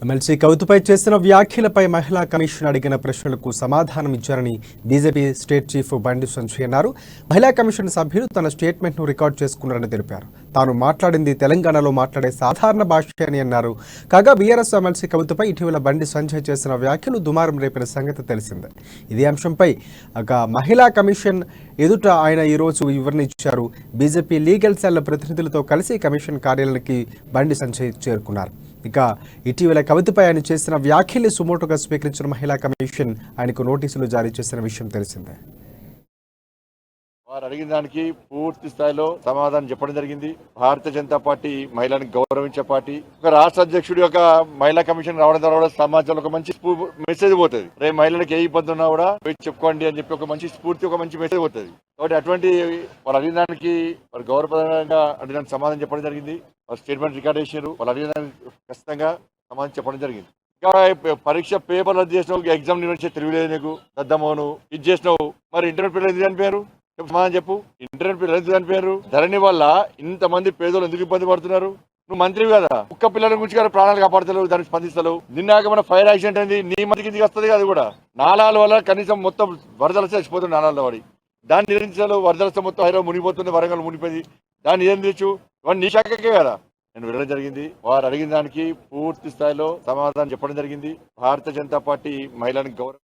MLC కవితపై చేసిన వ్యాఖ్యలపై మహిళా కమిషన్ అడిగిన ప్రశ్నలకు సమాధానం ఇచ్చారని BJP state chief Bandi Sanjay అన్నారు. మహిళా కమిషన్ సభ్యులు తన స్టేట్మెంట్ను రికార్డు చేసుకున్నారని తెలిపారు. తాను మాట్లాడింది తెలంగాణలో మాట్లాడే సాధారణ భాష అని అన్నారు. కాగా బీఆర్ఎస్ ఎమ్మెల్సీ కవితపై ఇటీవల బండి సంజయ్ చేసిన వ్యాఖ్యలు దుమారం రేపిన సంగతి తెలిసిందే. ఇదే అంశంపై మహిళా కమిషన్ ఎదుట ఆయన ఈరోజు వివరణ ఇచ్చారు. బీజేపీ లీగల్ సెల్ ప్రతినిధులతో కలిసి కమిషన్ కార్యాలయానికి బండి సంజయ్ చేరుకున్నారు. ఇక ఇటీవల కవితపై ఆయన చేసిన వ్యాఖ్యల్ని సుమోటోగా స్వీకరించిన మహిళా కమిషన్ ఆయనకు నోటీసులు జారీ చేసిన విషయం తెలిసిందే. వారు అడిగిన దానికి పూర్తి స్థాయిలో సమాధానం చెప్పడం జరిగింది. భారతీయ జనతా పార్టీ మహిళలను గౌరవించే పార్టీ. ఒక రాష్ట్ర అధ్యక్షుడి యొక్క మహిళా కమిషన్ రావడం ద్వారా కూడా సమాజంలో ఒక మంచి మెసేజ్ పోతుంది. రేపు మహిళలకు ఏ ఇబ్బంది ఉన్నా కూడా చెప్పుకోండి అని చెప్పి ఒక మంచి స్ఫూర్తి, ఒక మంచి మెసేజ్ పోతుంది. కాబట్టి అటువంటి వాళ్ళు అడిగిన దానికి వారు గౌరవప్రదంగా అడిగిన సమాధానం చెప్పడం జరిగింది. వారు స్టేట్మెంట్ రికార్డ్ చేశారు. వాళ్ళు అడిగిన దానికి ఖచ్చితంగా సమాధానం చెప్పడం జరిగింది. ఇంకా పరీక్ష పేపర్లు రద్దు చేసినావు, ఎగ్జామ్ నిర్వహించే తెలియలేదు నీకు, దద్దమ్మను ఇది చేసినావు, మరి ఇంటర్నెట్ పిల్లలు ఎందుకు చనిపోయారు సమాధానం చెప్పు. ఇంటర్నెట్ పిల్లలు ఎందుకు చనిపోయారు? ధరణి వల్ల ఇంతమంది పేదలు ఎందుకు ఇబ్బంది పడుతున్నారు? నువ్వు మంత్రి కదా, కుక్క పిల్లల గురించి కదా ప్రాణాలు కాపాడతలేవు, దానికి స్పందిస్తలేవు. నిన్నాక మన ఫైర్ యాక్సిడెంట్ అయింది, నీ మంది కిందికి వస్తుంది అది కూడా. నాలాల వల్ల కనీసం మొత్తం వరదలు చచ్చిపోతుంది నాలాల వాడి. దాన్ని నిరంతరాలు వరదలతో మొత్తం హైదరాబాద్ మునిగిపోతుంది, వరంగల్ మునిగిపోయింది. దాన్ని నియంత్రించు, ఇవన్నీ నీ శాఖకే కదా. నేను వెళ్ళడం జరిగింది. వారు అడిగిన దానికి పూర్తి స్థాయిలో సమాధానం చెప్పడం జరిగింది. భారతీయ జనతా పార్టీ మహిళలకు గౌరవం